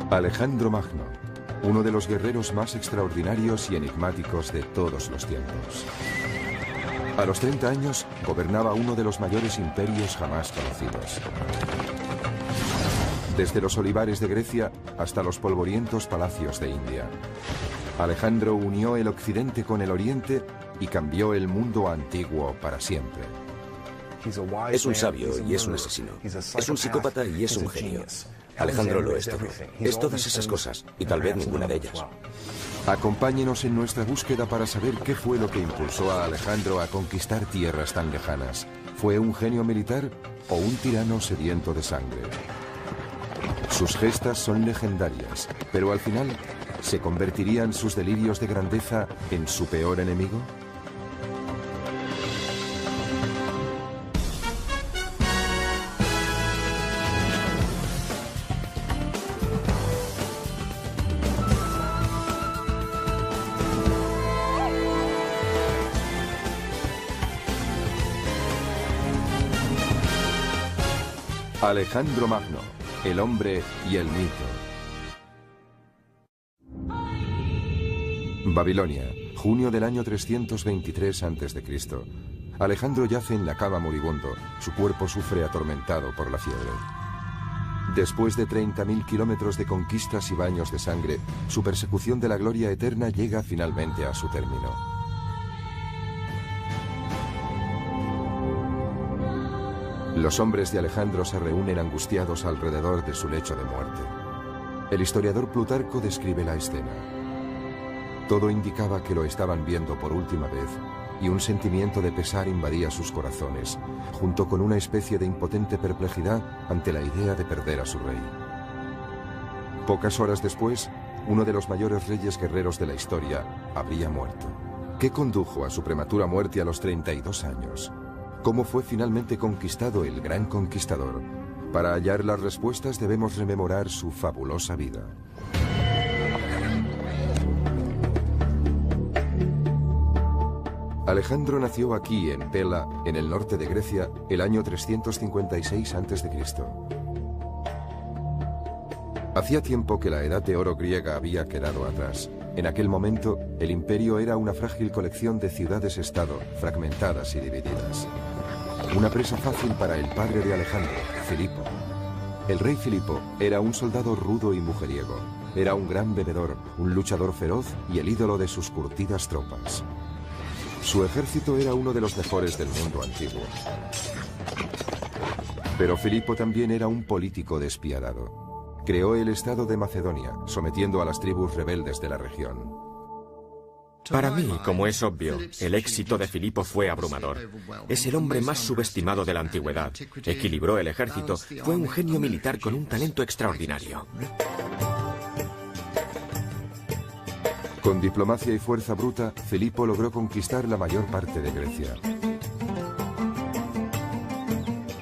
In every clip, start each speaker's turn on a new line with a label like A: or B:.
A: Alejandro Magno, uno de los guerreros más extraordinarios y enigmáticos de todos los tiempos. A los 30 años, gobernaba uno de los mayores imperios jamás conocidos. Desde los olivares de Grecia hasta los polvorientos palacios de India. Alejandro unió el occidente con el oriente y cambió el mundo antiguo para siempre.
B: Es un sabio y es un asesino. Es un psicópata y es un genio. Alejandro lo es todo. Es todas esas cosas, y tal vez ninguna de ellas.
A: Acompáñenos en nuestra búsqueda para saber qué fue lo que impulsó a Alejandro a conquistar tierras tan lejanas. ¿Fue un genio militar o un tirano sediento de sangre? Sus gestas son legendarias, pero al final, ¿se convertirían sus delirios de grandeza en su peor enemigo? Alejandro Magno, el hombre y el mito. Babilonia, junio del año 323 a.C. Alejandro yace en la cama moribundo, su cuerpo sufre atormentado por la fiebre. Después de 30.000 kilómetros de conquistas y baños de sangre, su persecución de la gloria eterna llega finalmente a su término. Los hombres de Alejandro se reúnen angustiados alrededor de su lecho de muerte. El historiador Plutarco describe la escena. Todo indicaba que lo estaban viendo por última vez, y un sentimiento de pesar invadía sus corazones, junto con una especie de impotente perplejidad ante la idea de perder a su rey. Pocas horas después, uno de los mayores reyes guerreros de la historia habría muerto. ¿Qué condujo a su prematura muerte a los 32 años? ¿Cómo fue finalmente conquistado el gran conquistador? Para hallar las respuestas debemos rememorar su fabulosa vida. Alejandro nació aquí, en Pella, en el norte de Grecia, el año 356 a.C. Hacía tiempo que la edad de oro griega había quedado atrás. En aquel momento, el imperio era una frágil colección de ciudades-estado, fragmentadas y divididas. Una presa fácil para el padre de Alejandro, Filipo. El rey Filipo era un soldado rudo y mujeriego. Era un gran bebedor, un luchador feroz y el ídolo de sus curtidas tropas. Su ejército era uno de los mejores del mundo antiguo. Pero Filipo también era un político despiadado. Creó el estado de Macedonia, sometiendo a las tribus rebeldes de la región.
C: Para mí, como es obvio, el éxito de Filipo fue abrumador. Es el hombre más subestimado de la antigüedad. Equilibró el ejército, fue un genio militar con un talento extraordinario.
A: Con diplomacia y fuerza bruta, Filipo logró conquistar la mayor parte de Grecia.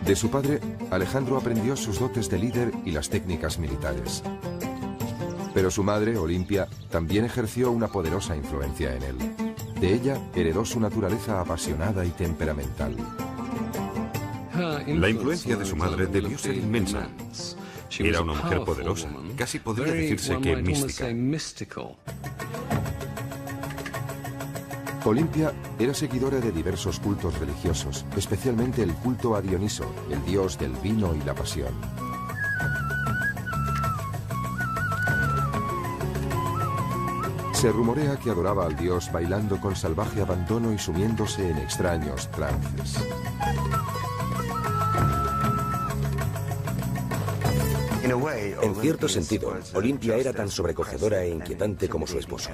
A: De su padre, Alejandro aprendió sus dotes de líder y las técnicas militares. Pero su madre, Olimpia, también ejerció una poderosa influencia en él. De ella heredó su naturaleza apasionada y temperamental.
D: La influencia de su madre debió ser inmensa. Era una mujer poderosa, casi podría decirse que mística.
A: Olimpia era seguidora de diversos cultos religiosos, especialmente el culto a Dioniso, el dios del vino y la pasión. Se rumorea que adoraba al dios bailando con salvaje abandono y sumiéndose en extraños trances.
B: En cierto sentido, Olimpia era tan sobrecogedora e inquietante como su esposo.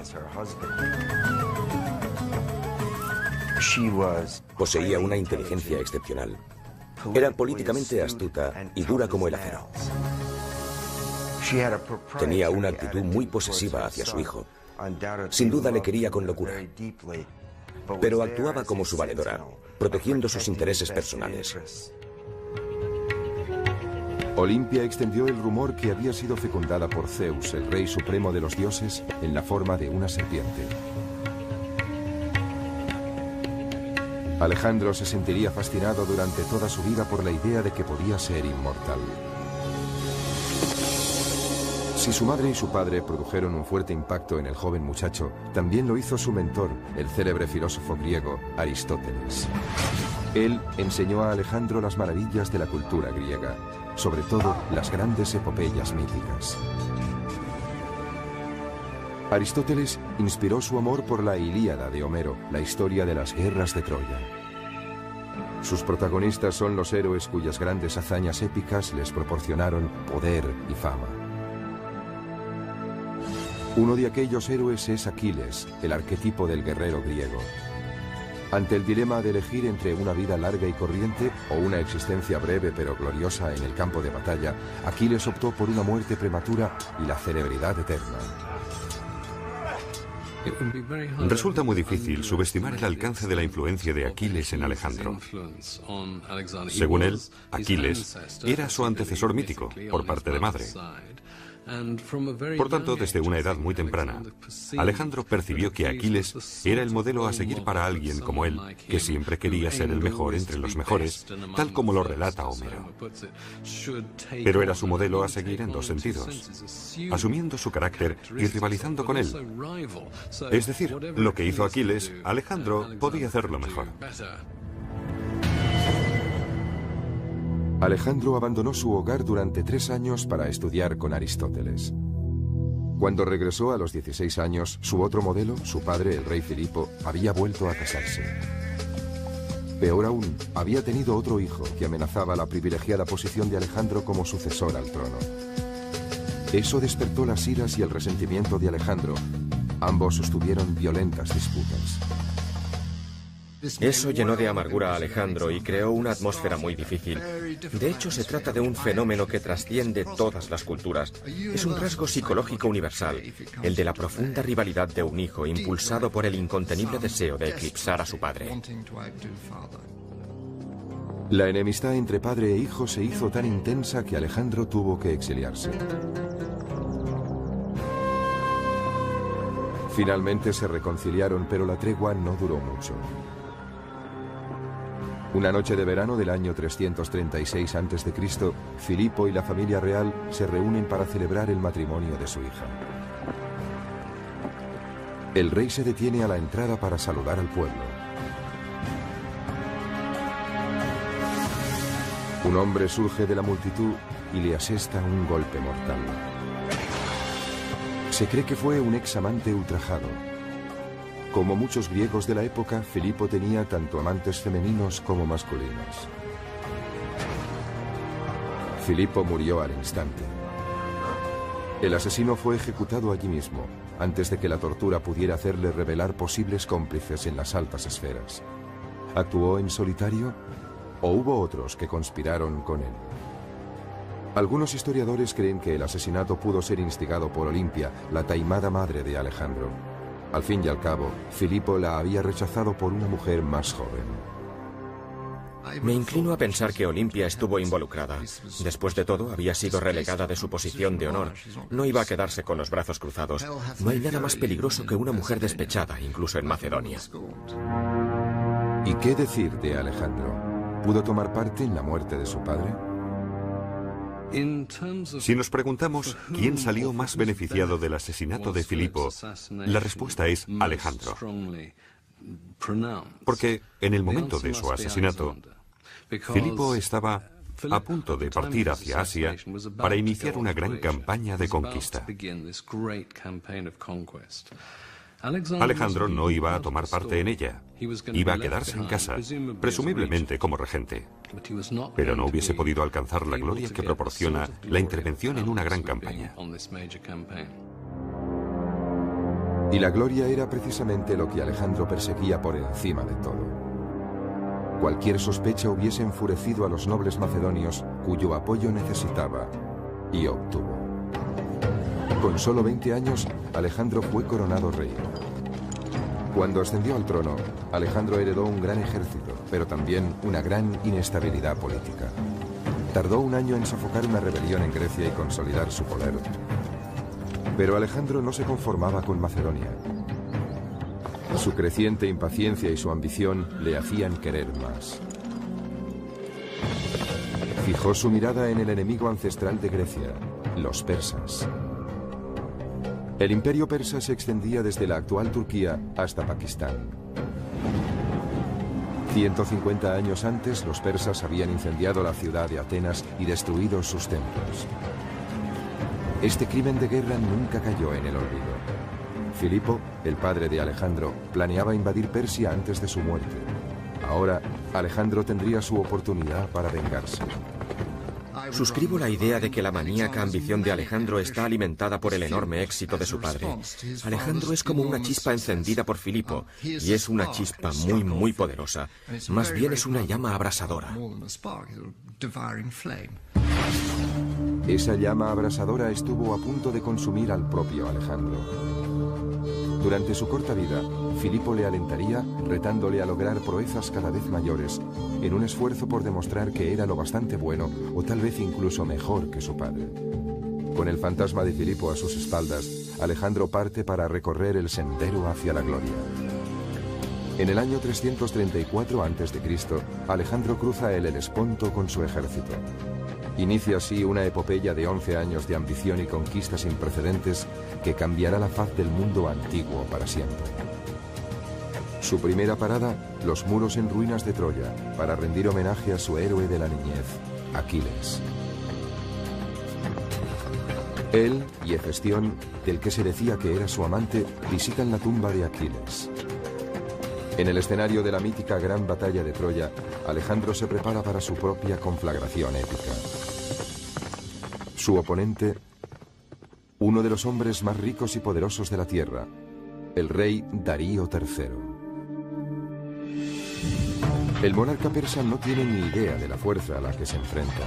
B: Poseía una inteligencia excepcional. Era políticamente astuta y dura como el acero. Tenía una actitud muy posesiva hacia su hijo. Sin duda le quería con locura, pero actuaba como su valedora, protegiendo sus intereses personales.
A: Olimpia extendió el rumor que había sido fecundada por Zeus, el rey supremo de los dioses, en la forma de una serpiente. Alejandro se sentiría fascinado durante toda su vida por la idea de que podía ser inmortal. Si su madre y su padre produjeron un fuerte impacto en el joven muchacho, también lo hizo su mentor, el célebre filósofo griego Aristóteles. Él enseñó a Alejandro las maravillas de la cultura griega, sobre todo las grandes epopeyas míticas. Aristóteles inspiró su amor por la Ilíada de Homero, la historia de las guerras de Troya. Sus protagonistas son los héroes cuyas grandes hazañas épicas les proporcionaron poder y fama. Uno de aquellos héroes es Aquiles, el arquetipo del guerrero griego. Ante el dilema de elegir entre una vida larga y corriente o una existencia breve pero gloriosa en el campo de batalla, Aquiles optó por una muerte prematura y la celebridad eterna.
D: Resulta muy difícil subestimar el alcance de la influencia de Aquiles en Alejandro. Según él, Aquiles era su antecesor mítico, por parte de madre. Por tanto, desde una edad muy temprana, Alejandro percibió que Aquiles era el modelo a seguir para alguien como él, que siempre quería ser el mejor entre los mejores, tal como lo relata Homero. Pero era su modelo a seguir en dos sentidos, asumiendo su carácter y rivalizando con él. Es decir, lo que hizo Aquiles, Alejandro podía hacerlo mejor.
A: Alejandro abandonó su hogar durante 3 años para estudiar con Aristóteles. Cuando regresó a los 16 años, su otro modelo, su padre, el rey Filipo, había vuelto a casarse. Peor aún, había tenido otro hijo que amenazaba la privilegiada posición de Alejandro como sucesor al trono. Eso despertó las iras y el resentimiento de Alejandro. Ambos sostuvieron violentas disputas.
C: Eso llenó de amargura a Alejandro y creó una atmósfera muy difícil. De hecho, se trata de un fenómeno que trasciende todas las culturas. Es un rasgo psicológico universal, el de la profunda rivalidad de un hijo impulsado por el incontenible deseo de eclipsar a su padre.
A: La enemistad entre padre e hijo se hizo tan intensa que Alejandro tuvo que exiliarse. Finalmente se reconciliaron, pero la tregua no duró mucho. Una noche de verano del año 336 a.C., Filipo y la familia real se reúnen para celebrar el matrimonio de su hija. El rey se detiene a la entrada para saludar al pueblo. Un hombre surge de la multitud y le asesta un golpe mortal. Se cree que fue un examante ultrajado. Como muchos griegos de la época, Filipo tenía tanto amantes femeninos como masculinos. Filipo murió al instante. El asesino fue ejecutado allí mismo, antes de que la tortura pudiera hacerle revelar posibles cómplices en las altas esferas. ¿Actuó en solitario o hubo otros que conspiraron con él? Algunos historiadores creen que el asesinato pudo ser instigado por Olimpia, la taimada madre de Alejandro. Al fin y al cabo, Filipo la había rechazado por una mujer más joven.
C: Me inclino a pensar que Olimpia estuvo involucrada. Después de todo, había sido relegada de su posición de honor. No iba a quedarse con los brazos cruzados. No hay nada más peligroso que una mujer despechada, incluso en Macedonia.
A: ¿Y qué decir de Alejandro? ¿Pudo tomar parte en la muerte de su padre?
D: Si nos preguntamos quién salió más beneficiado del asesinato de Filipo, la respuesta es Alejandro. Porque en el momento de su asesinato, Filipo estaba a punto de partir hacia Asia para iniciar una gran campaña de conquista. Alejandro no iba a tomar parte en ella. Iba a quedarse en casa, presumiblemente como regente. Pero no hubiese podido alcanzar la gloria que proporciona la intervención en una gran campaña.
A: Y la gloria era precisamente lo que Alejandro perseguía por encima de todo. Cualquier sospecha hubiese enfurecido a los nobles macedonios cuyo apoyo necesitaba y obtuvo. Con solo 20 años, Alejandro fue coronado rey. Cuando ascendió al trono, Alejandro heredó un gran ejército, pero también una gran inestabilidad política. Tardó un año en sofocar una rebelión en Grecia y consolidar su poder. Pero Alejandro no se conformaba con Macedonia. Su creciente impaciencia y su ambición le hacían querer más. Fijó su mirada en el enemigo ancestral de Grecia, los persas. El imperio persa se extendía desde la actual Turquía hasta Pakistán. 150 años antes, los persas habían incendiado la ciudad de Atenas y destruido sus templos. Este crimen de guerra nunca cayó en el olvido. Filipo, el padre de Alejandro, planeaba invadir Persia antes de su muerte. Ahora, Alejandro tendría su oportunidad para vengarse.
C: Suscribo la idea de que la maníaca ambición de Alejandro está alimentada por el enorme éxito de su padre. Alejandro es como una chispa encendida por Filipo, y es una chispa muy, muy poderosa. Más bien es una llama abrasadora.
A: Esa llama abrasadora estuvo a punto de consumir al propio Alejandro. Durante su corta vida, Filipo le alentaría, retándole a lograr proezas cada vez mayores, en un esfuerzo por demostrar que era lo bastante bueno o tal vez incluso mejor que su padre. Con el fantasma de Filipo a sus espaldas, Alejandro parte para recorrer el sendero hacia la gloria. En el año 334 a.C., Alejandro cruza el Helesponto con su ejército. Inicia así una epopeya de 11 años de ambición y conquista sin precedentes que cambiará la faz del mundo antiguo para siempre. Su primera parada, los muros en ruinas de Troya, para rendir homenaje a su héroe de la niñez, Aquiles. Él y Hefestión, del que se decía que era su amante, visitan la tumba de Aquiles. En el escenario de la mítica Gran Batalla de Troya, Alejandro se prepara para su propia conflagración épica. Su oponente, uno de los hombres más ricos y poderosos de la tierra, el rey Darío III. El monarca persa no tiene ni idea de la fuerza a la que se enfrenta.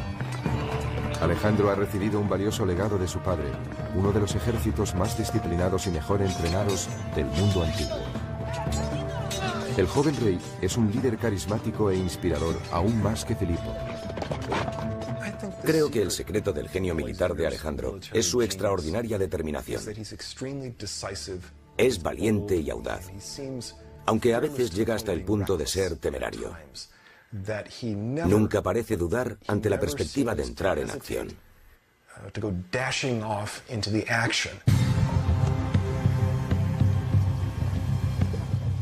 A: Alejandro ha recibido un valioso legado de su padre, uno de los ejércitos más disciplinados y mejor entrenados del mundo antiguo. El joven rey es un líder carismático e inspirador, aún más que Filipo.
B: Creo que el secreto del genio militar de Alejandro es su extraordinaria determinación. Es valiente y audaz, aunque a veces llega hasta el punto de ser temerario. Nunca parece dudar ante la perspectiva de entrar en acción.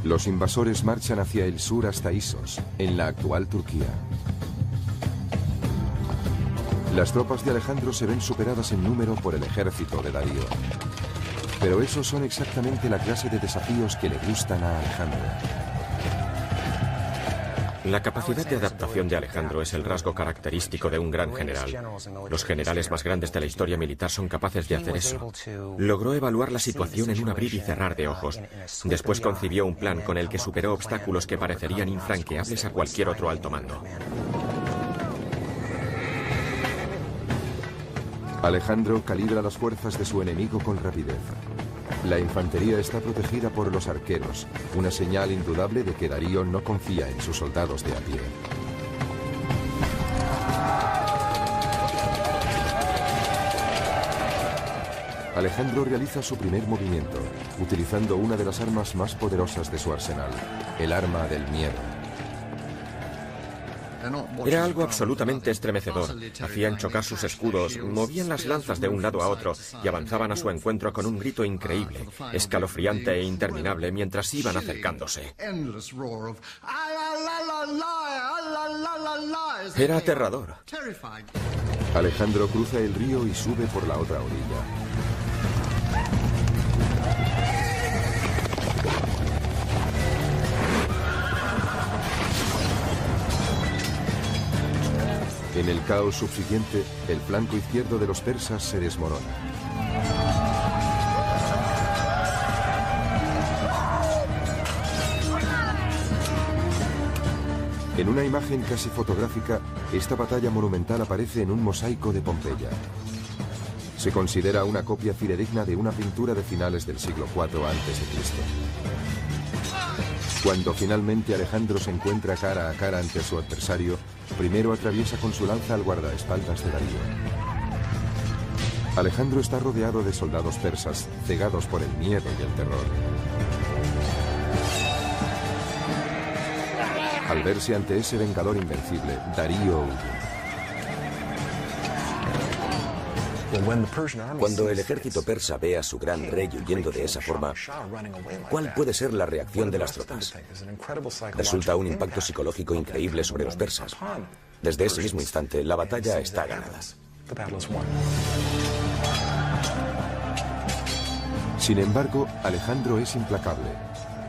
A: Los invasores marchan hacia el sur hasta Isos, en la actual Turquía. Las tropas de Alejandro se ven superadas en número por el ejército de Darío. Pero esos son exactamente la clase de desafíos que le gustan a Alejandro.
C: La capacidad de adaptación de Alejandro es el rasgo característico de un gran general. Los generales más grandes de la historia militar son capaces de hacer eso. Logró evaluar la situación en un abrir y cerrar de ojos. Después concibió un plan con el que superó obstáculos que parecerían infranqueables a cualquier otro alto mando.
A: Alejandro calibra las fuerzas de su enemigo con rapidez. La infantería está protegida por los arqueros, una señal indudable de que Darío no confía en sus soldados de a pie. Alejandro realiza su primer movimiento, utilizando una de las armas más poderosas de su arsenal, el arma del miedo.
C: Era algo absolutamente estremecedor. Hacían chocar sus escudos, movían las lanzas de un lado a otro y avanzaban a su encuentro con un grito increíble, escalofriante e interminable mientras iban acercándose. Era aterrador.
A: Alejandro cruza el río y sube por la otra orilla. En el caos subsiguiente, el flanco izquierdo de los persas se desmorona. En una imagen casi fotográfica, esta batalla monumental aparece en un mosaico de Pompeya. Se considera una copia fidedigna de una pintura de finales del siglo IV a.C. Cuando finalmente Alejandro se encuentra cara a cara ante su adversario, primero atraviesa con su lanza al guardaespaldas de Darío. Alejandro está rodeado de soldados persas, cegados por el miedo y el terror. Al verse ante ese vengador invencible, Darío huye.
B: Cuando el ejército persa ve a su gran rey huyendo de esa forma, ¿cuál puede ser la reacción de las tropas? Resulta un impacto psicológico increíble sobre los persas. Desde ese mismo instante, la batalla está ganada.
A: Sin embargo, Alejandro es implacable.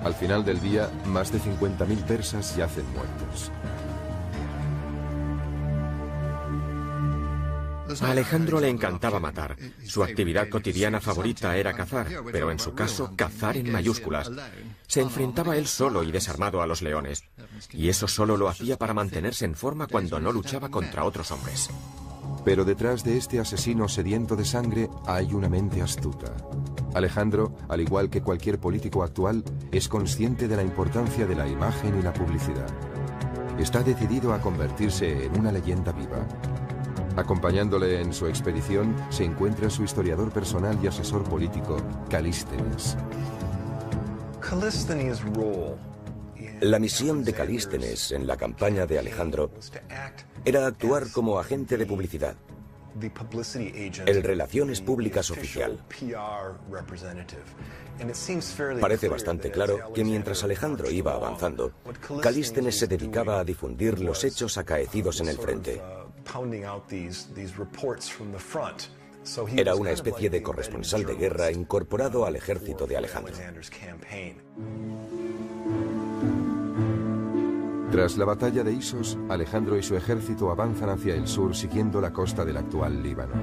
A: Al final del día, más de 50.000 persas yacen muertos.
C: A Alejandro le encantaba matar. Su actividad cotidiana favorita era cazar, pero en su caso, cazar en mayúsculas. Se enfrentaba él solo y desarmado a los leones. Y eso solo lo hacía para mantenerse en forma cuando no luchaba contra otros hombres.
A: Pero detrás de este asesino sediento de sangre hay una mente astuta. Alejandro, al igual que cualquier político actual, es consciente de la importancia de la imagen y la publicidad. Está decidido a convertirse en una leyenda viva. Acompañándole en su expedición se encuentra su historiador personal y asesor político, Calístenes.
B: La misión de Calístenes en la campaña de Alejandro era actuar como agente de publicidad, el Relaciones Públicas oficial. Parece bastante claro que mientras Alejandro iba avanzando, Calístenes se dedicaba a difundir los hechos acaecidos en el frente. Era una especie de corresponsal de guerra incorporado al ejército de Alejandro.
A: Tras la batalla de Isos, Alejandro y su ejército avanzan hacia el sur siguiendo la costa del actual Líbano.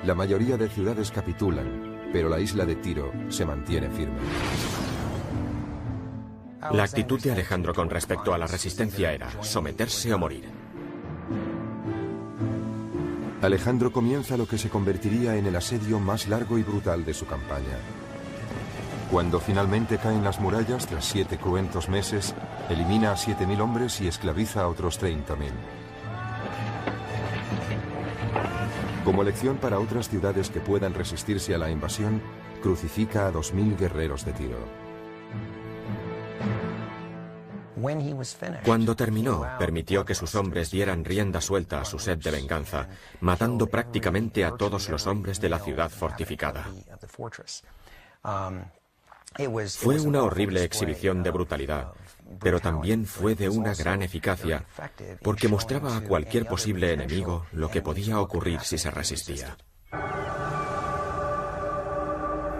A: La mayoría de ciudades capitulan, pero la isla de Tiro se mantiene firme.
C: La actitud de Alejandro con respecto a la resistencia era someterse o morir.
A: Alejandro comienza lo que se convertiría en el asedio más largo y brutal de su campaña. Cuando finalmente caen las murallas, tras 7 cruentos meses, elimina a 7.000 hombres y esclaviza a otros 30.000. Como lección para otras ciudades que puedan resistirse a la invasión, crucifica a 2.000 guerreros de Tiro.
C: Cuando terminó, permitió que sus hombres dieran rienda suelta a su sed de venganza, matando prácticamente a todos los hombres de la ciudad fortificada. Fue una horrible exhibición de brutalidad, pero también fue de una gran eficacia, porque mostraba a cualquier posible enemigo lo que podía ocurrir si se resistía.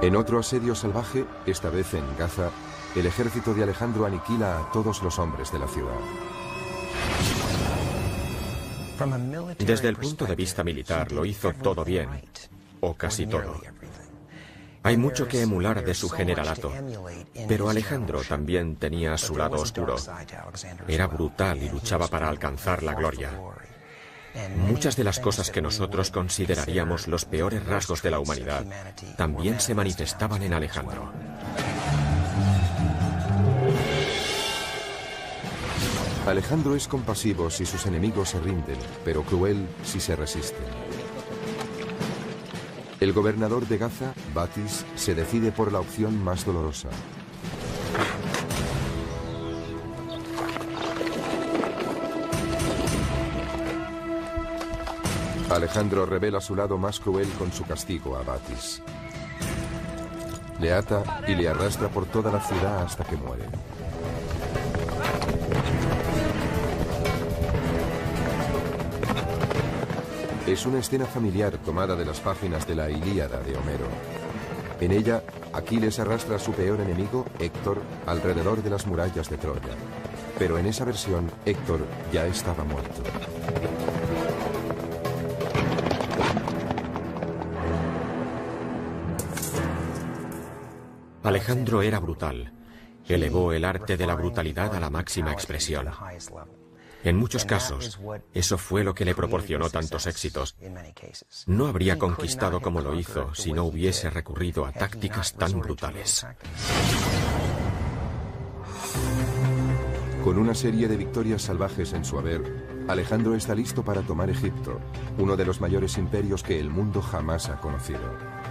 A: En otro asedio salvaje, esta vez en Gaza, el ejército de Alejandro aniquila a todos los hombres de la ciudad.
C: Desde el punto de vista militar, lo hizo todo bien, o casi todo. Hay mucho que emular de su generalato, pero Alejandro también tenía su lado oscuro. Era brutal y luchaba para alcanzar la gloria. Muchas de las cosas que nosotros consideraríamos los peores rasgos de la humanidad también se manifestaban en Alejandro.
A: Alejandro es compasivo si sus enemigos se rinden, pero cruel si se resisten. El gobernador de Gaza, Batis, se decide por la opción más dolorosa. Alejandro revela su lado más cruel con su castigo a Batis. Le ata y le arrastra por toda la ciudad hasta que muere. Es una escena familiar tomada de las páginas de la Ilíada de Homero. En ella, Aquiles arrastra a su peor enemigo, Héctor, alrededor de las murallas de Troya. Pero en esa versión, Héctor ya estaba muerto.
C: Alejandro era brutal. Elevó el arte de la brutalidad a la máxima expresión. En muchos casos, eso fue lo que le proporcionó tantos éxitos. No habría conquistado como lo hizo si no hubiese recurrido a tácticas tan brutales.
A: Con una serie de victorias salvajes en su haber, Alejandro está listo para tomar Egipto, uno de los mayores imperios que el mundo jamás ha conocido.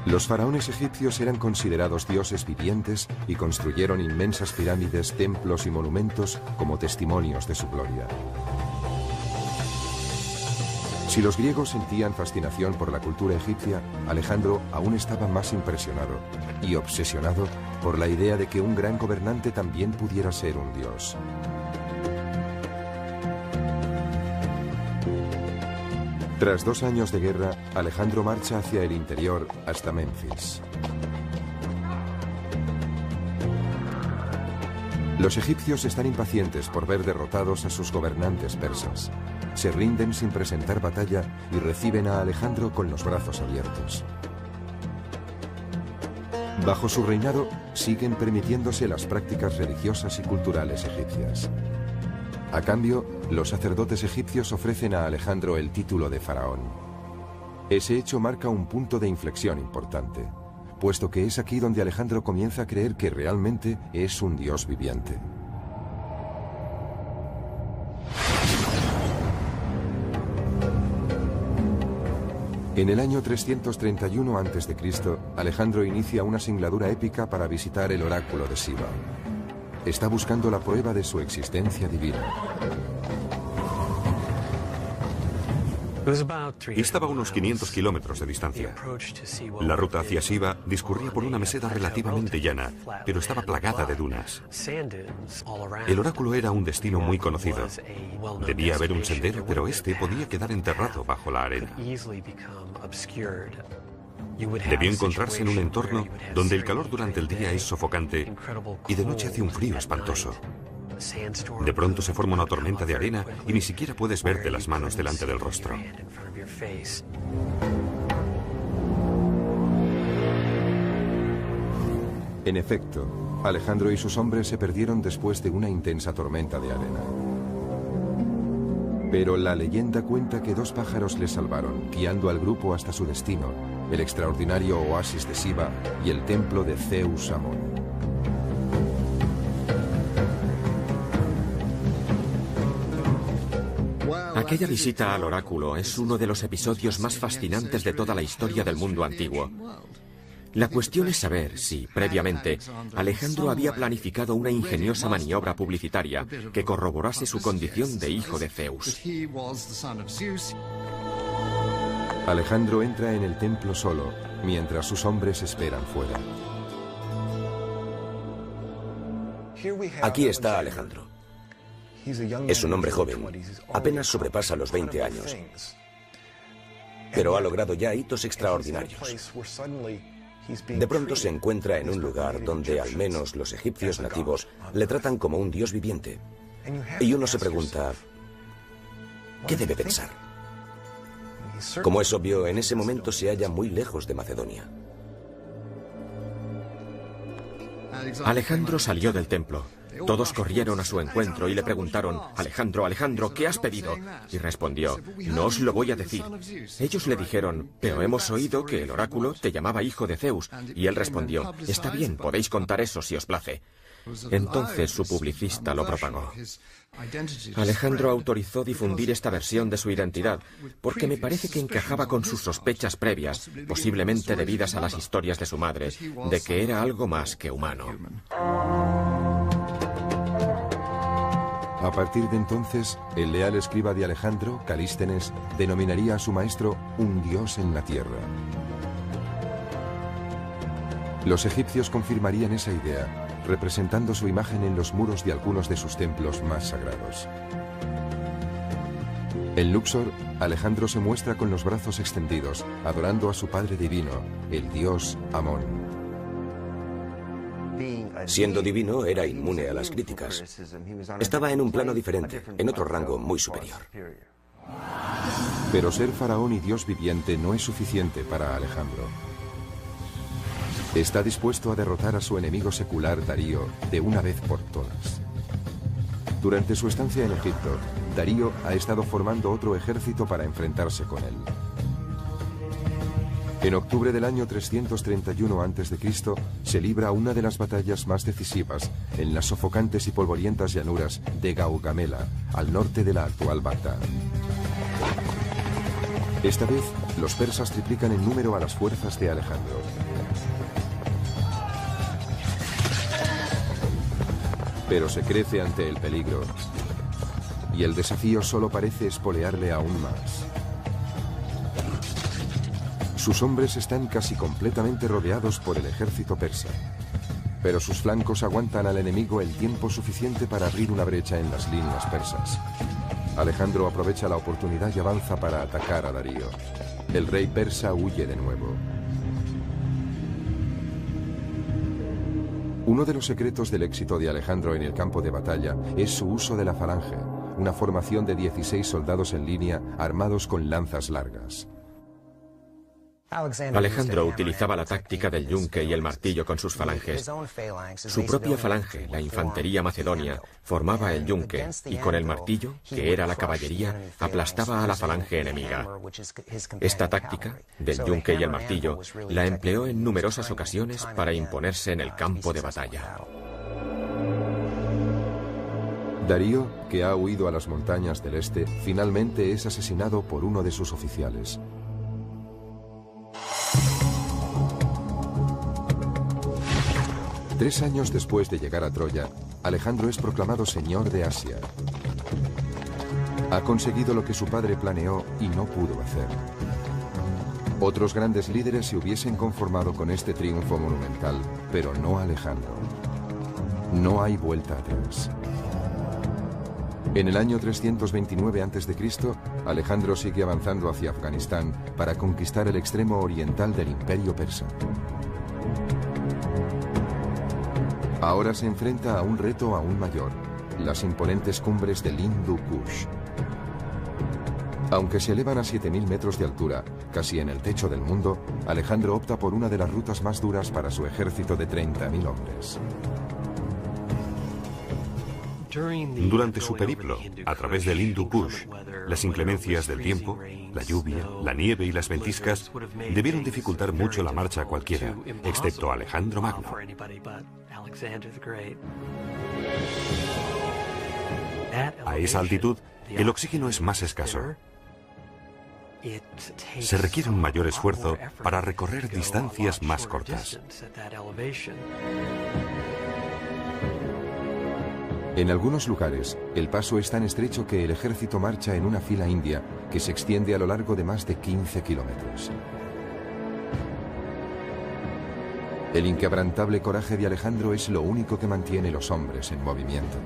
A: Los faraones egipcios eran considerados dioses vivientes y construyeron inmensas pirámides, templos y monumentos como testimonios de su gloria. Si los griegos sentían fascinación por la cultura egipcia, Alejandro aún estaba más impresionado y obsesionado por la idea de que un gran gobernante también pudiera ser un dios. Tras 2 años de guerra, Alejandro marcha hacia el interior hasta Menfis. Los egipcios están impacientes por ver derrotados a sus gobernantes persas. Se rinden sin presentar batalla y reciben a Alejandro con los brazos abiertos. Bajo su reinado, siguen permitiéndose las prácticas religiosas y culturales egipcias. A cambio, los sacerdotes egipcios ofrecen a Alejandro el título de faraón. Ese hecho marca un punto de inflexión importante, puesto que es aquí donde Alejandro comienza a creer que realmente es un dios viviente. En el año 331 a.C., Alejandro inicia una singladura épica para visitar el oráculo de Siva. Está buscando la prueba de su existencia divina.
D: Estaba a unos 500 kilómetros de distancia. La ruta hacia Siva discurría por una meseta relativamente llana, pero estaba plagada de dunas. El oráculo era un destino muy conocido. Debía haber un sendero, pero este podía quedar enterrado bajo la arena. Debió encontrarse en un entorno donde el calor durante el día es sofocante y de noche hace un frío espantoso. De pronto se forma una tormenta de arena y ni siquiera puedes verte las manos delante del rostro.
A: En efecto, Alejandro y sus hombres se perdieron después de una intensa tormenta de arena. Pero la leyenda cuenta que 2 pájaros les salvaron, guiando al grupo hasta su destino, el extraordinario oasis de Siva y el templo de Zeus Amón.
C: Aquella visita al oráculo es uno de los episodios más fascinantes de toda la historia del mundo antiguo. La cuestión es saber si, previamente, Alejandro había planificado una ingeniosa maniobra publicitaria que corroborase su condición de hijo de Zeus.
A: Alejandro entra en el templo solo, mientras sus hombres esperan fuera.
B: Aquí está Alejandro. Es un hombre joven, apenas sobrepasa los 20 años, pero ha logrado ya hitos extraordinarios. De pronto se encuentra en un lugar donde al menos los egipcios nativos le tratan como un dios viviente. Y uno se pregunta, ¿qué debe pensar? Como es obvio, en ese momento se halla muy lejos de Macedonia.
C: Alejandro salió del templo. Todos corrieron a su encuentro y le preguntaron, Alejandro, Alejandro, ¿qué has pedido? Y respondió, no os lo voy a decir. Ellos le dijeron, pero hemos oído que el oráculo te llamaba hijo de Zeus. Y él respondió, está bien, podéis contar eso si os place. Entonces su publicista lo propagó. Alejandro autorizó difundir esta versión de su identidad, porque me parece que encajaba con sus sospechas previas, posiblemente debidas a las historias de su madre, de que era algo más que humano.
A: A partir de entonces, el leal escriba de Alejandro, Calístenes, denominaría a su maestro un dios en la tierra. Los egipcios confirmarían esa idea, representando su imagen en los muros de algunos de sus templos más sagrados. En Luxor, Alejandro se muestra con los brazos extendidos, adorando a su padre divino, el dios Amón.
B: Siendo divino, era inmune a las críticas. Estaba en un plano diferente, en otro rango muy superior.
A: Pero ser faraón y dios viviente no es suficiente para Alejandro. Está dispuesto a derrotar a su enemigo secular Darío de una vez por todas. Durante su estancia en Egipto, Darío ha estado formando otro ejército para enfrentarse con él. En octubre del año 331 a.C. se libra una de las batallas más decisivas en las sofocantes y polvorientas llanuras de Gaugamela, al norte de la actual Bagdad. Esta vez, los persas triplican en número a las fuerzas de Alejandro. Pero se crece ante el peligro, y el desafío solo parece espolearle aún más. Sus hombres están casi completamente rodeados por el ejército persa, pero sus flancos aguantan al enemigo el tiempo suficiente para abrir una brecha en las líneas persas. Alejandro aprovecha la oportunidad y avanza para atacar a Darío. El rey persa huye de nuevo. Uno de los secretos del éxito de Alejandro en el campo de batalla es su uso de la falange, una formación de 16 soldados en línea armados con lanzas largas.
C: Alejandro utilizaba la táctica del yunque y el martillo con sus falanges. Su propia falange, la infantería macedonia, formaba el yunque y con el martillo, que era la caballería, aplastaba a la falange enemiga. Esta táctica, del yunque y el martillo, la empleó en numerosas ocasiones para imponerse en el campo de batalla.
A: Darío, que ha huido a las montañas del este, finalmente es asesinado por uno de sus oficiales. Tres años después de llegar a Troya, Alejandro es proclamado señor de Asia. Ha conseguido lo que su padre planeó y no pudo hacer. Otros grandes líderes se hubiesen conformado con este triunfo monumental, pero no Alejandro. No hay vuelta atrás. En el año 329 a.C., Alejandro sigue avanzando hacia Afganistán para conquistar el extremo oriental del imperio persa. Ahora se enfrenta a un reto aún mayor, las imponentes cumbres del Hindu Kush. Aunque se elevan a 7.000 metros de altura, casi en el techo del mundo, Alejandro opta por una de las rutas más duras para su ejército de 30.000 hombres.
D: Durante su periplo, a través del Hindu Kush, las inclemencias del tiempo, la lluvia, la nieve y las ventiscas debieron dificultar mucho la marcha a cualquiera, excepto a Alejandro Magno. A esa altitud, el oxígeno es más escaso. Se requiere un mayor esfuerzo para recorrer distancias más cortas.
A: En algunos lugares, el paso es tan estrecho que el ejército marcha en una fila india que se extiende a lo largo de más de 15 kilómetros. El inquebrantable coraje de Alejandro es lo único que mantiene los hombres en movimiento.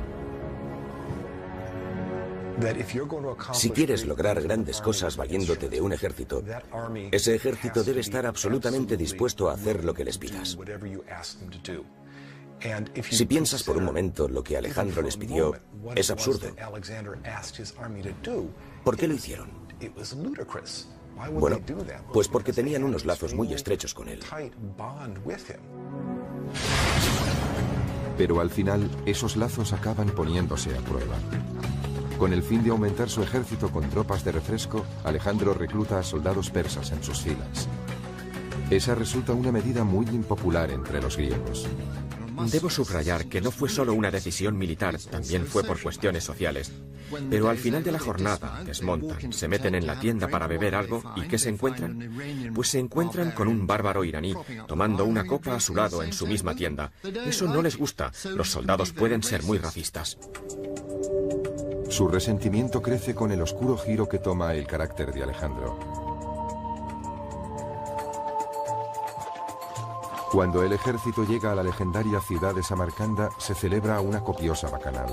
B: Si quieres lograr grandes cosas valiéndote de un ejército, ese ejército debe estar absolutamente dispuesto a hacer lo que les pidas. Si piensas por un momento lo que Alejandro les pidió, es absurdo. ¿Por qué lo hicieron? Bueno, pues porque tenían unos lazos muy estrechos con él.
A: Pero al final, esos lazos acaban poniéndose a prueba. Con el fin de aumentar su ejército con tropas de refresco, Alejandro recluta a soldados persas en sus filas. Esa resulta una medida muy impopular entre los griegos.
C: Debo subrayar que no fue solo una decisión militar, también fue por cuestiones sociales. Pero al final de la jornada, desmontan, se meten en la tienda para beber algo y ¿qué se encuentran? Pues se encuentran con un bárbaro iraní, tomando una copa a su lado en su misma tienda. Eso no les gusta, los soldados pueden ser muy racistas.
A: Su resentimiento crece con el oscuro giro que toma el carácter de Alejandro. Cuando el ejército llega a la legendaria ciudad de Samarcanda, se celebra una copiosa bacanal.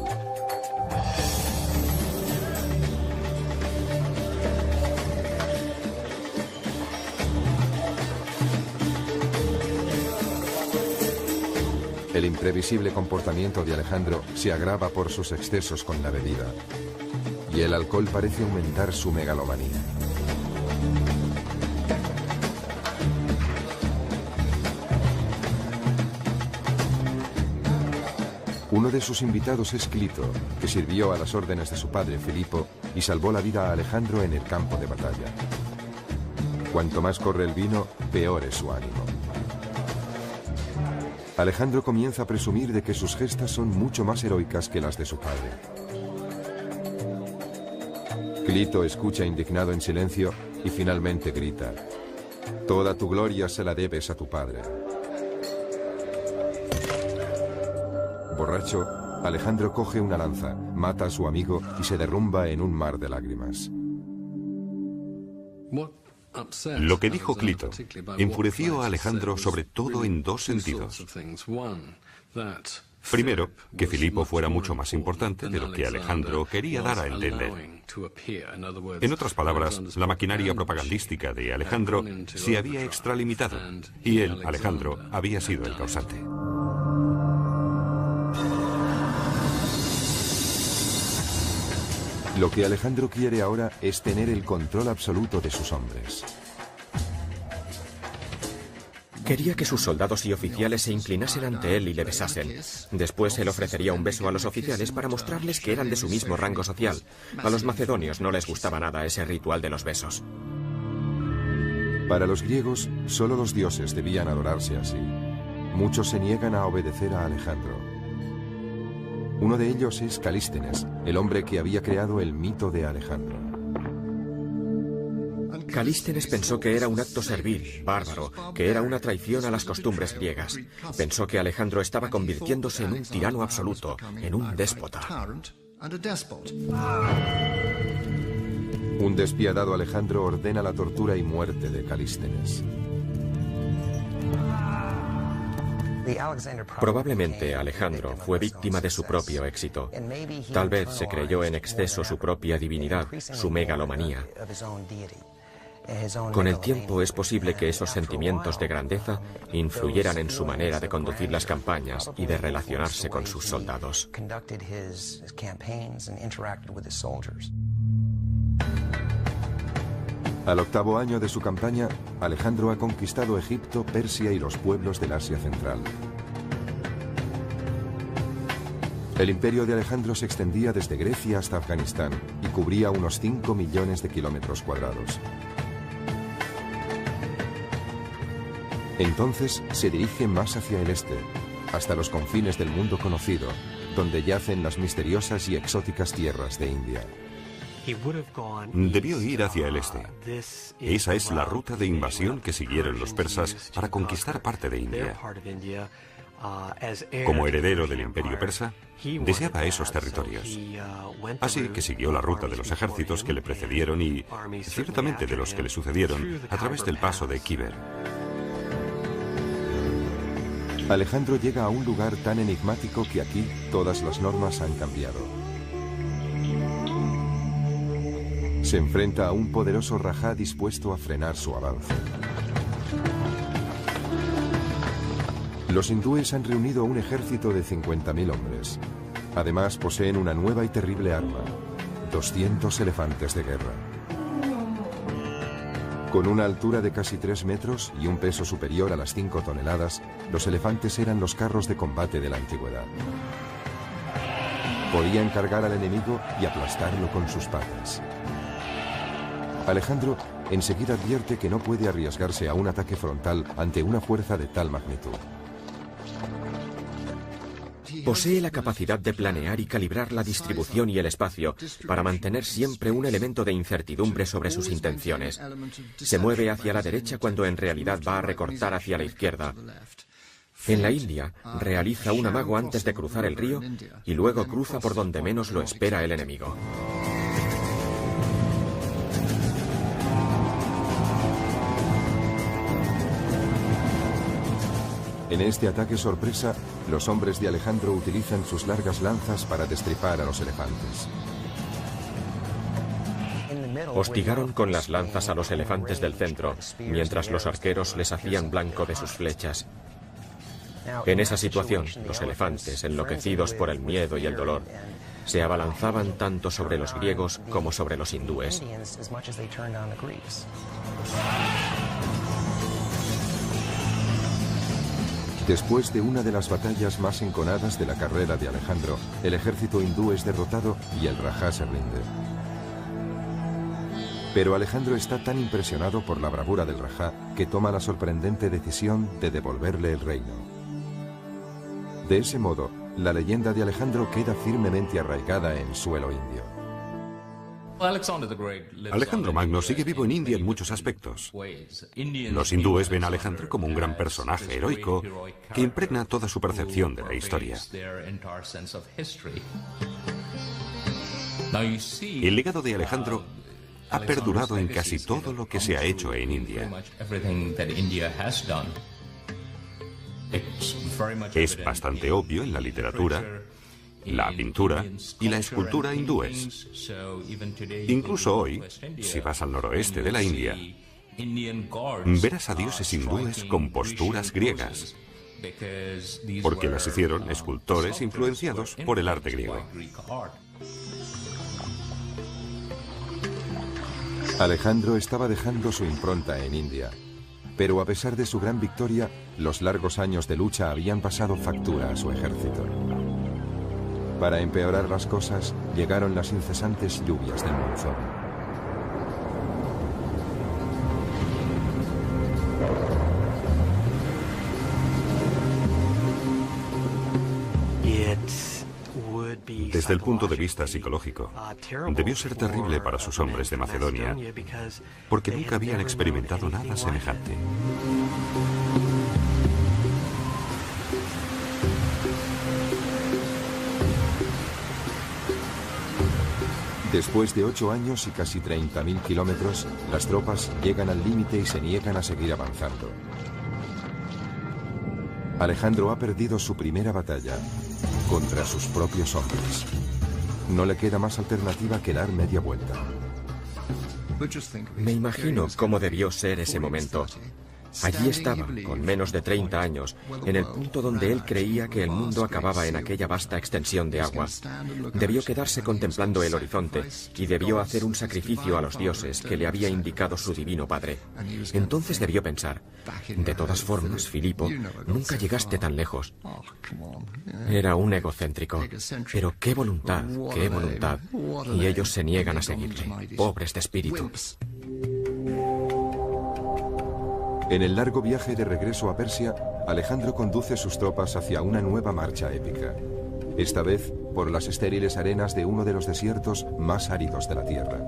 A: El imprevisible comportamiento de Alejandro se agrava por sus excesos con la bebida, y el alcohol parece aumentar su megalomanía. Uno de sus invitados es Clito, que sirvió a las órdenes de su padre Filipo y salvó la vida a Alejandro en el campo de batalla. Cuanto más corre el vino, peor es su ánimo. Alejandro comienza a presumir de que sus gestas son mucho más heroicas que las de su padre. Clito escucha indignado en silencio y finalmente grita: «Toda tu gloria se la debes a tu padre». Borracho, Alejandro coge una lanza, mata a su amigo y se derrumba en un mar de lágrimas.
D: Lo que dijo Clito enfureció a Alejandro sobre todo en dos sentidos. Primero, que Filipo fuera mucho más importante de lo que Alejandro quería dar a entender. En otras palabras, la maquinaria propagandística de Alejandro se había extralimitado y él, Alejandro, había sido el causante.
A: Lo que Alejandro quiere ahora es tener el control absoluto de sus hombres.
C: Quería que sus soldados y oficiales se inclinasen ante él y le besasen. Después él ofrecería un beso a los oficiales para mostrarles que eran de su mismo rango social. A los macedonios no les gustaba nada ese ritual de los besos.
A: Para los griegos, solo los dioses debían adorarse así. Muchos se niegan a obedecer a Alejandro. Uno de ellos es Calístenes, el hombre que había creado el mito de Alejandro.
C: Calístenes pensó que era un acto servil, bárbaro, que era una traición a las costumbres griegas. Pensó que Alejandro estaba convirtiéndose en un tirano absoluto, en un déspota.
A: Un despiadado Alejandro ordena la tortura y muerte de Calístenes.
C: Probablemente Alejandro fue víctima de su propio éxito. Tal vez se creyó en exceso su propia divinidad, su megalomanía. Con el tiempo es posible que esos sentimientos de grandeza influyeran en su manera de conducir las campañas y de relacionarse con sus soldados.
A: Al 8º año de su campaña, Alejandro ha conquistado Egipto, Persia y los pueblos del Asia Central. El imperio de Alejandro se extendía desde Grecia hasta Afganistán y cubría unos 5 millones de kilómetros cuadrados. Entonces se dirige más hacia el este, hasta los confines del mundo conocido, donde yacen las misteriosas y exóticas tierras de India.
D: Debió ir hacia el este. Esa es la ruta de invasión que siguieron los persas para conquistar parte de India. Como heredero del imperio persa, deseaba esos territorios. Así que siguió la ruta de los ejércitos que le precedieron y, ciertamente, de los que le sucedieron, a través del paso de Kiber.
A: Alejandro llega a un lugar tan enigmático que aquí todas las normas han cambiado. Se enfrenta a un poderoso rajá dispuesto a frenar su avance. Los hindúes han reunido un ejército de 50.000 hombres. Además poseen una nueva y terrible arma, 200 elefantes de guerra. Con una altura de casi 3 metros y un peso superior a las 5 toneladas, los elefantes eran los carros de combate de la antigüedad. Podían cargar al enemigo y aplastarlo con sus patas. Alejandro enseguida advierte que no puede arriesgarse a un ataque frontal ante una fuerza de tal magnitud.
C: Posee la capacidad de planear y calibrar la distribución y el espacio para mantener siempre un elemento de incertidumbre sobre sus intenciones. Se mueve hacia la derecha cuando en realidad va a recortar hacia la izquierda. En la India, realiza un amago antes de cruzar el río y luego cruza por donde menos lo espera el enemigo.
A: En este ataque sorpresa, los hombres de Alejandro utilizan sus largas lanzas para destripar a los elefantes.
C: Hostigaron con las lanzas a los elefantes del centro, mientras los arqueros les hacían blanco de sus flechas. En esa situación, los elefantes, enloquecidos por el miedo y el dolor, se abalanzaban tanto sobre los griegos como sobre los hindúes.
A: Después de una de las batallas más enconadas de la carrera de Alejandro, el ejército hindú es derrotado y el rajá se rinde. Pero Alejandro está tan impresionado por la bravura del rajá que toma la sorprendente decisión de devolverle el reino. De ese modo, la leyenda de Alejandro queda firmemente arraigada en suelo indio.
D: Alejandro Magno sigue vivo en India en muchos aspectos. Los hindúes ven a Alejandro como un gran personaje heroico que impregna toda su percepción de la historia. El legado de Alejandro ha perdurado en casi todo lo que se ha hecho en India. Es bastante obvio en la literatura, la pintura y la escultura hindúes. Incluso hoy, si vas al noroeste de la India, verás a dioses hindúes con posturas griegas, porque las hicieron escultores influenciados por el arte griego.
A: Alejandro estaba dejando su impronta en India, pero a pesar de su gran victoria, los largos años de lucha habían pasado factura a su ejército. Para empeorar las cosas, llegaron las incesantes lluvias del monzón.
D: Desde el punto de vista psicológico, debió ser terrible para sus hombres de Macedonia, porque nunca habían experimentado nada semejante.
A: Después de 8 años y casi 30.000 kilómetros, las tropas llegan al límite y se niegan a seguir avanzando. Alejandro ha perdido su primera batalla contra sus propios hombres. No le queda más alternativa que dar media vuelta.
C: Me imagino cómo debió ser ese momento. Allí estaba, con menos de 30 años, en el punto donde él creía que el mundo acababa en aquella vasta extensión de agua. Debió quedarse contemplando el horizonte y debió hacer un sacrificio a los dioses que le había indicado su divino padre. Entonces debió pensar, de todas formas, Filipo, nunca llegaste tan lejos. Era un egocéntrico, pero qué voluntad, y ellos se niegan a seguirle, pobres de espíritu.
A: En el largo viaje de regreso a Persia, Alejandro conduce sus tropas hacia una nueva marcha épica. Esta vez por las estériles arenas de uno de los desiertos más áridos de la tierra.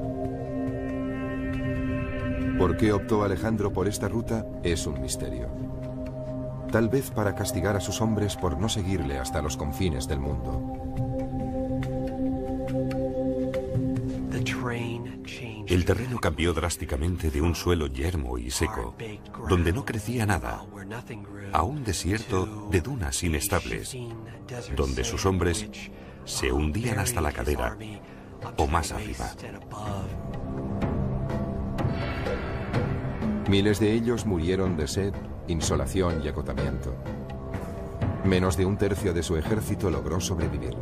A: ¿Por qué optó Alejandro por esta ruta? Es un misterio. Tal vez para castigar a sus hombres por no seguirle hasta los confines del mundo.
D: El terreno cambió drásticamente de un suelo yermo y seco, donde no crecía nada, a un desierto de dunas inestables, donde sus hombres se hundían hasta la cadera o más arriba.
A: Miles de ellos murieron de sed, insolación y agotamiento. Menos de un tercio de su ejército logró sobrevivir.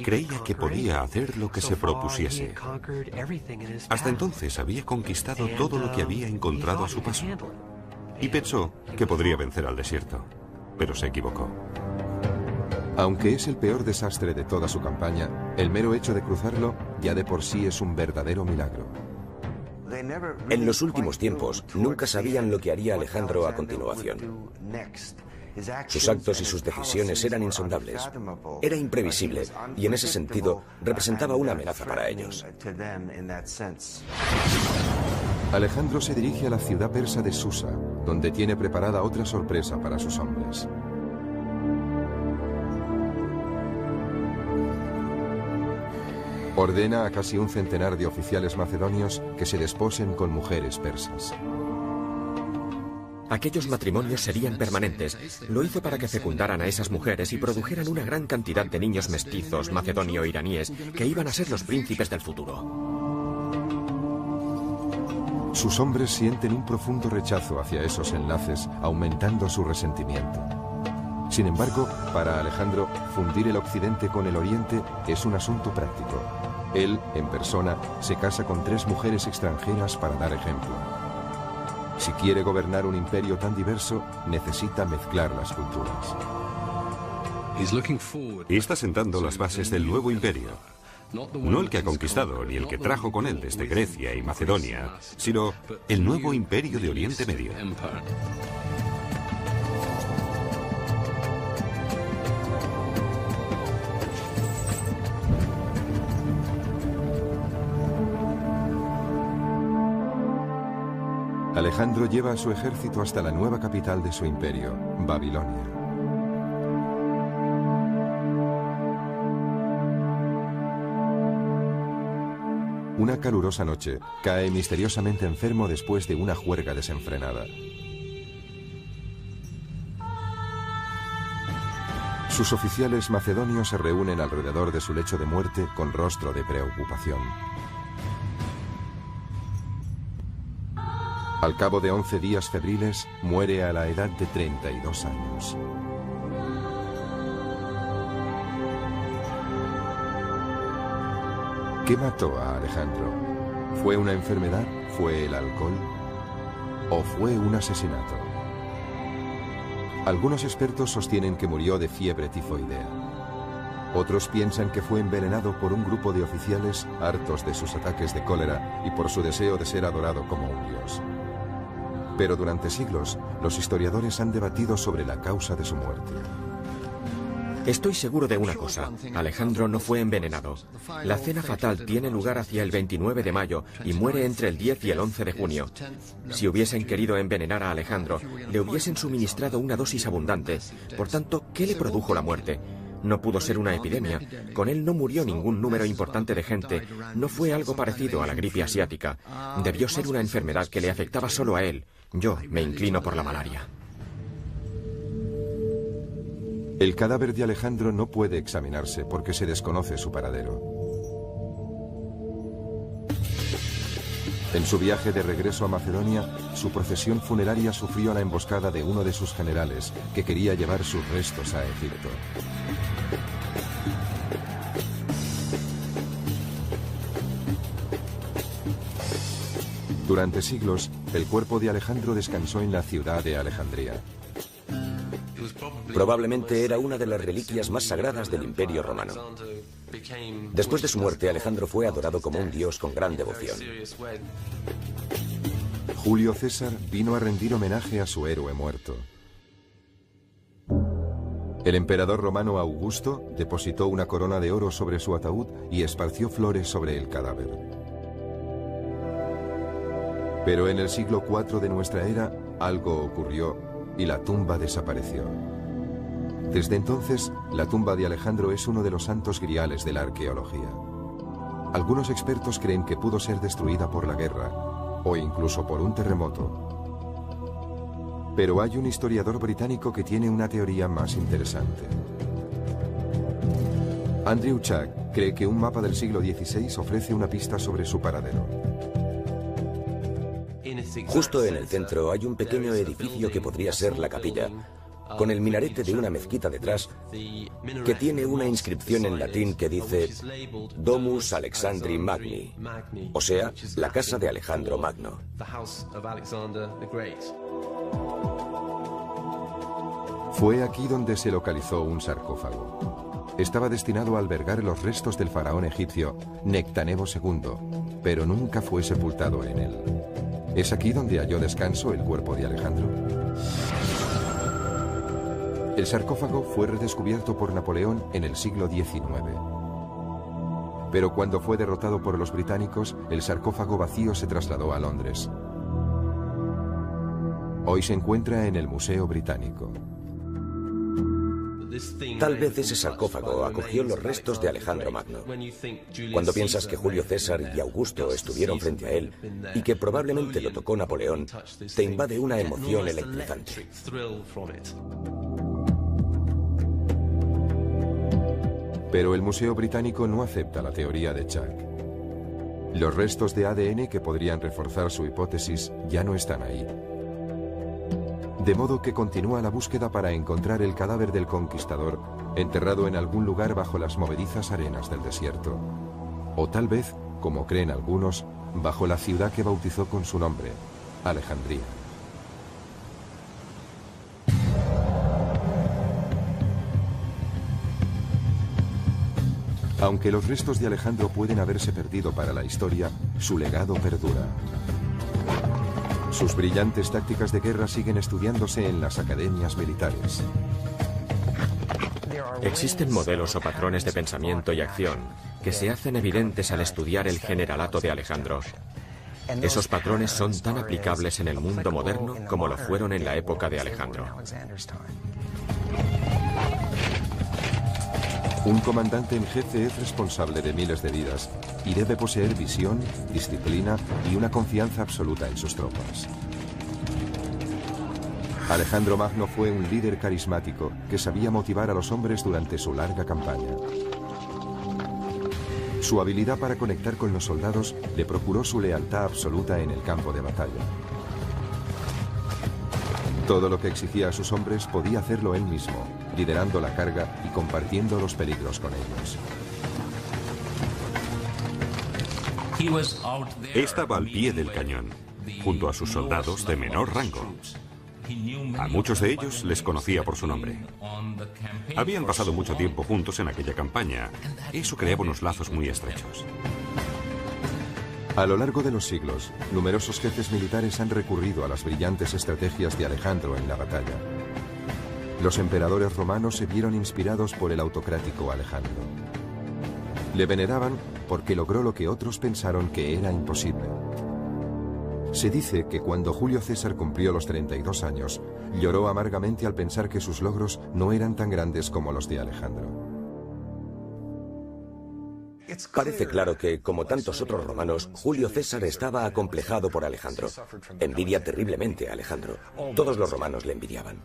D: Creía que podía hacer lo que se propusiese. Hasta entonces había conquistado todo lo que había encontrado a su paso. Y pensó que podría vencer al desierto, pero se equivocó.
A: Aunque es el peor desastre de toda su campaña, el mero hecho de cruzarlo ya de por sí es un verdadero milagro.
B: En los últimos tiempos, nunca sabían lo que haría Alejandro a continuación. Sus actos y sus decisiones eran insondables. Era imprevisible y en ese sentido representaba una amenaza para ellos.
A: Alejandro se dirige a la ciudad persa de Susa, donde tiene preparada otra sorpresa para sus hombres. Ordena a casi un centenar de oficiales macedonios que se desposen con mujeres persas.
C: Aquellos matrimonios serían permanentes. Lo hizo para que fecundaran a esas mujeres y produjeran una gran cantidad de niños mestizos macedonio-iraníes que iban a ser los príncipes del futuro.
A: Sus hombres sienten un profundo rechazo hacia esos enlaces, aumentando su resentimiento. Sin embargo, para Alejandro, fundir el occidente con el oriente es un asunto práctico. Él, en persona, se casa con 3 mujeres extranjeras para dar ejemplo. Si quiere gobernar un imperio tan diverso, necesita mezclar las culturas.
D: Y está sentando las bases del nuevo imperio. No el que ha conquistado, ni el que trajo con él desde Grecia y Macedonia, sino el nuevo imperio de Oriente Medio.
A: Alejandro lleva a su ejército hasta la nueva capital de su imperio, Babilonia. Una calurosa noche, cae misteriosamente enfermo después de una juerga desenfrenada. Sus oficiales macedonios se reúnen alrededor de su lecho de muerte con rostro de preocupación. Al cabo de 11 días febriles, muere a la edad de 32 años. ¿Qué mató a Alejandro? ¿Fue una enfermedad? ¿Fue el alcohol? ¿O fue un asesinato? Algunos expertos sostienen que murió de fiebre tifoidea. Otros piensan que fue envenenado por un grupo de oficiales hartos de sus ataques de cólera y por su deseo de ser adorado como un dios. Pero durante siglos, los historiadores han debatido sobre la causa de su muerte.
C: Estoy seguro de una cosa, Alejandro no fue envenenado. La cena fatal tiene lugar hacia el 29 de mayo y muere entre el 10 y el 11 de junio. Si hubiesen querido envenenar a Alejandro, le hubiesen suministrado una dosis abundante. Por tanto, ¿qué le produjo la muerte? No pudo ser una epidemia. Con él no murió ningún número importante de gente. No fue algo parecido a la gripe asiática. Debió ser una enfermedad que le afectaba solo a él. Yo me inclino por la malaria.
A: El cadáver de Alejandro no puede examinarse porque se desconoce su paradero. En su viaje de regreso a Macedonia, su procesión funeraria sufrió la emboscada de uno de sus generales, que quería llevar sus restos a Egipto. Durante siglos, el cuerpo de Alejandro descansó en la ciudad de Alejandría.
B: Probablemente era una de las reliquias más sagradas del Imperio Romano. Después de su muerte, Alejandro fue adorado como un dios con gran devoción.
A: Julio César vino a rendir homenaje a su héroe muerto. El emperador romano Augusto depositó una corona de oro sobre su ataúd y esparció flores sobre el cadáver. Pero en el siglo IV de nuestra era, algo ocurrió y la tumba desapareció. Desde entonces, la tumba de Alejandro es uno de los santos griales de la arqueología. Algunos expertos creen que pudo ser destruida por la guerra, o incluso por un terremoto. Pero hay un historiador británico que tiene una teoría más interesante. Andrew Chuck cree que un mapa del siglo XVI ofrece una pista sobre su paradero.
B: Justo en el centro hay un pequeño edificio que podría ser la capilla, con el minarete de una mezquita detrás, que tiene una inscripción en latín que dice Domus Alexandri Magni, o sea, la casa de Alejandro Magno.
A: Fue aquí donde se localizó un sarcófago. Estaba destinado a albergar los restos del faraón egipcio Nectanebo II, pero nunca fue sepultado en él. ¿Es aquí donde halló descanso el cuerpo de Alejandro? El sarcófago fue redescubierto por Napoleón en el siglo XIX. Pero cuando fue derrotado por los británicos, el sarcófago vacío se trasladó a Londres. Hoy se encuentra en el Museo Británico.
B: Tal vez ese sarcófago acogió los restos de Alejandro Magno. Cuando piensas que Julio César y Augusto estuvieron frente a él y que probablemente lo tocó Napoleón, te invade una emoción electrizante.
A: Pero el Museo Británico no acepta la teoría de Chuck. Los restos de ADN que podrían reforzar su hipótesis ya no están ahí. De modo que continúa la búsqueda para encontrar el cadáver del conquistador enterrado en algún lugar bajo las movedizas arenas del desierto. O tal vez, como creen algunos, bajo la ciudad que bautizó con su nombre, Alejandría. Aunque los restos de Alejandro pueden haberse perdido para la historia, su legado perdura. Sus brillantes tácticas de guerra siguen estudiándose en las academias militares.
C: Existen modelos o patrones de pensamiento y acción que se hacen evidentes al estudiar el generalato de Alejandro. Esos patrones son tan aplicables en el mundo moderno como lo fueron en la época de Alejandro.
A: Un comandante en jefe es responsable de miles de vidas y debe poseer visión, disciplina y una confianza absoluta en sus tropas. Alejandro Magno fue un líder carismático que sabía motivar a los hombres durante su larga campaña. Su habilidad para conectar con los soldados le procuró su lealtad absoluta en el campo de batalla. Todo lo que exigía a sus hombres podía hacerlo él mismo, liderando la carga y compartiendo los peligros con ellos.
D: Estaba al pie del cañón, junto a sus soldados de menor rango. A muchos de ellos les conocía por su nombre. Habían pasado mucho tiempo juntos en aquella campaña. Eso creaba unos lazos muy estrechos.
A: A lo largo de los siglos, numerosos jefes militares han recurrido a las brillantes estrategias de Alejandro en la batalla. Los emperadores romanos se vieron inspirados por el autocrático Alejandro. Le veneraban porque logró lo que otros pensaron que era imposible. Se dice que cuando Julio César cumplió los 32 años, lloró amargamente al pensar que sus logros no eran tan grandes como los de Alejandro.
B: Parece claro que, como tantos otros romanos, Julio César estaba acomplejado por Alejandro. Envidia terriblemente a Alejandro. Todos los romanos le envidiaban.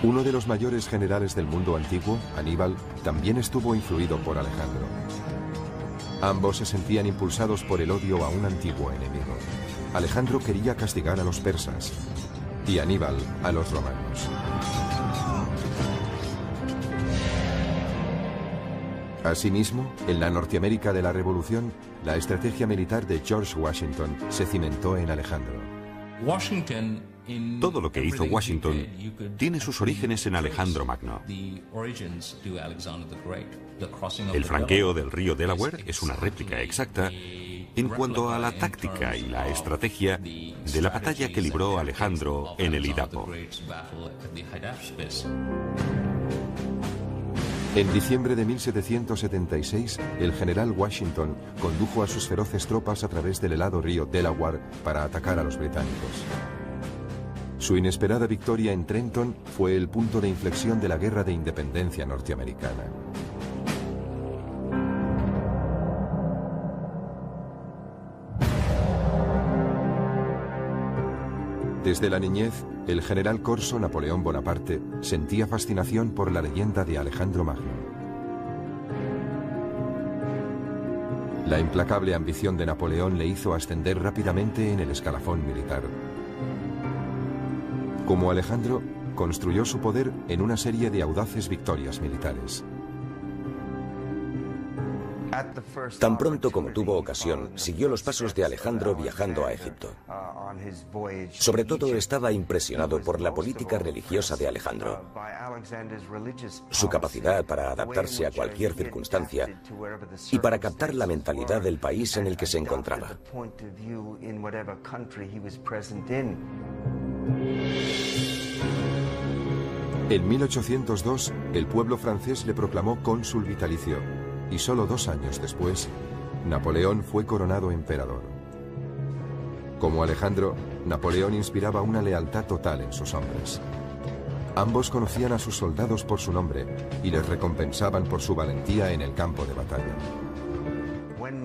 A: Uno de los mayores generales del mundo antiguo, Aníbal, también estuvo influido por Alejandro. Ambos se sentían impulsados por el odio a un antiguo enemigo. Alejandro quería castigar a los persas y Aníbal a los romanos. Asimismo, en la Norteamérica de la Revolución, la estrategia militar de George Washington se cimentó en Alejandro.
D: Todo lo que hizo Washington tiene sus orígenes en Alejandro Magno. El franqueo del río Delaware es una réplica exacta en cuanto a la táctica y la estrategia de la batalla que libró Alejandro en el Idapo.
A: En diciembre de 1776, el general Washington condujo a sus feroces tropas a través del helado río Delaware para atacar a los británicos. Su inesperada victoria en Trenton fue el punto de inflexión de la Guerra de Independencia norteamericana. Desde la niñez, el general corso Napoleón Bonaparte sentía fascinación por la leyenda de Alejandro Magno. La implacable ambición de Napoleón le hizo ascender rápidamente en el escalafón militar. Como Alejandro, construyó su poder en una serie de audaces victorias militares.
B: Tan pronto como tuvo ocasión, siguió los pasos de Alejandro viajando a Egipto. Sobre todo estaba impresionado por la política religiosa de Alejandro, su capacidad para adaptarse a cualquier circunstancia y para captar la mentalidad del país en el que se encontraba.
A: En 1802, el pueblo francés le proclamó cónsul vitalicio. Y solo 2 años después, Napoleón fue coronado emperador. Como Alejandro, Napoleón inspiraba una lealtad total en sus hombres. Ambos conocían a sus soldados por su nombre y les recompensaban por su valentía en el campo de batalla.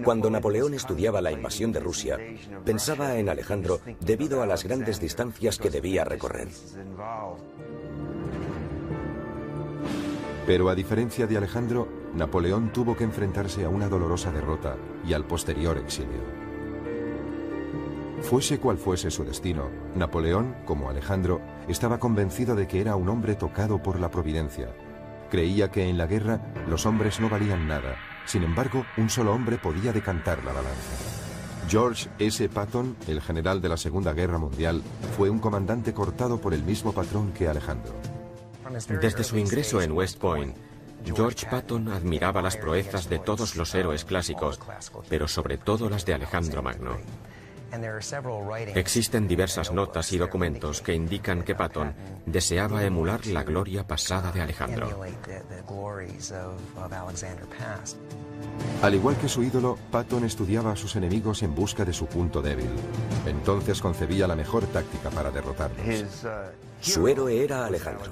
B: Cuando Napoleón estudiaba la invasión de Rusia, pensaba en Alejandro debido a las grandes distancias que debía recorrer.
A: Pero a diferencia de Alejandro, Napoleón tuvo que enfrentarse a una dolorosa derrota y al posterior exilio. Fuese cual fuese su destino, Napoleón, como Alejandro, estaba convencido de que era un hombre tocado por la providencia. Creía que en la guerra los hombres no valían nada. Sin embargo, un solo hombre podía decantar la balanza. George S. Patton, el general de la Segunda Guerra Mundial, fue un comandante cortado por el mismo patrón que Alejandro.
C: Desde su ingreso en West Point, George Patton admiraba las proezas de todos los héroes clásicos, pero sobre todo las de Alejandro Magno. Existen diversas notas y documentos que indican que Patton deseaba emular la gloria pasada de Alejandro.
A: Al igual que su ídolo, Patton estudiaba a sus enemigos en busca de su punto débil. Entonces concebía la mejor táctica para derrotarlos.
B: Su héroe era Alejandro.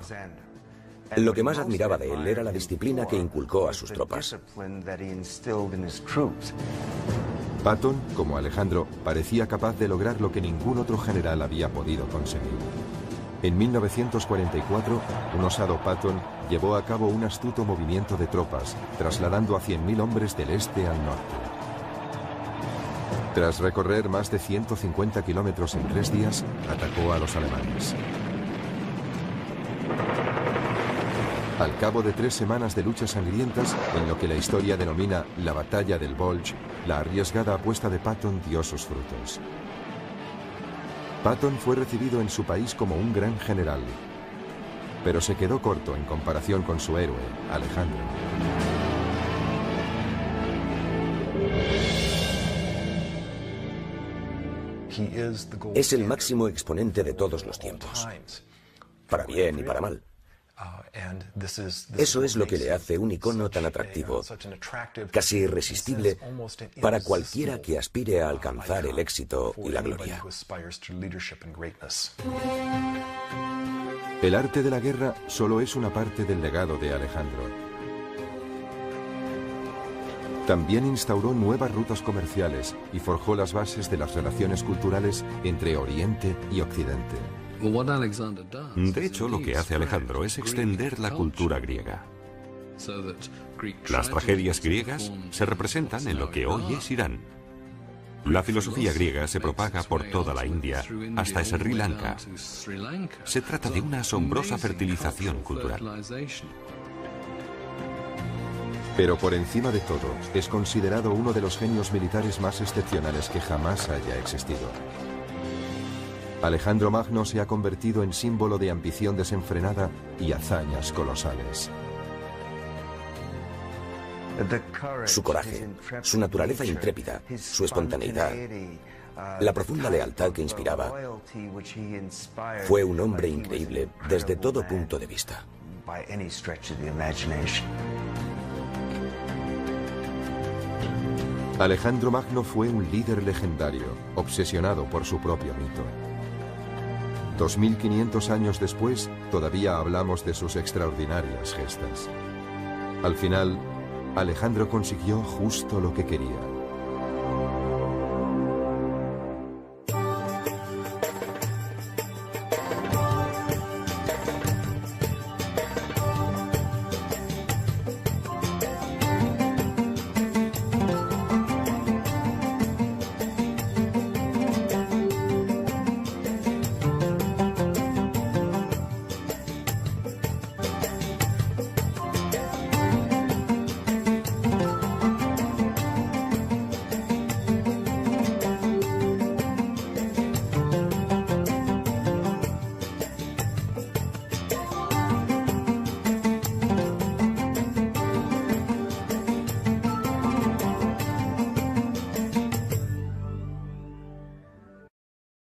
B: Lo que más admiraba de él era la disciplina que inculcó a sus tropas.
A: Patton, como Alejandro, parecía capaz de lograr lo que ningún otro general había podido conseguir. En 1944, un osado Patton llevó a cabo un astuto movimiento de tropas, trasladando a 100.000 hombres del este al norte. Tras recorrer más de 150 kilómetros en 3 días, atacó a los alemanes. Al cabo de 3 semanas de luchas sangrientas, en lo que la historia denomina la Batalla del Bulge, la arriesgada apuesta de Patton dio sus frutos. Patton fue recibido en su país como un gran general, pero se quedó corto en comparación con su héroe, Alejandro.
B: Es el máximo exponente de todos los tiempos, para bien y para mal. Eso es lo que le hace un icono tan atractivo, casi irresistible para cualquiera que aspire a alcanzar el éxito y la gloria.
A: El arte de la guerra solo es una parte del legado de Alejandro. También instauró nuevas rutas comerciales y forjó las bases de las relaciones culturales entre Oriente y Occidente.
D: De hecho, lo que hace Alejandro es extender la cultura griega. Las tragedias griegas se representan en lo que hoy es Irán. La filosofía griega se propaga por toda la India hasta Sri Lanka. Se trata de una asombrosa fertilización cultural.
A: Pero por encima de todo, es considerado uno de los genios militares más excepcionales que jamás haya existido. Alejandro Magno se ha convertido en símbolo de ambición desenfrenada y hazañas colosales.
B: Su coraje, su naturaleza intrépida, su espontaneidad, la profunda lealtad que inspiraba, fue un hombre increíble desde todo punto de vista.
A: Alejandro Magno fue un líder legendario, obsesionado por su propio mito. 2500 años después, todavía hablamos de sus extraordinarias gestas. Al final, Alejandro consiguió justo lo que quería.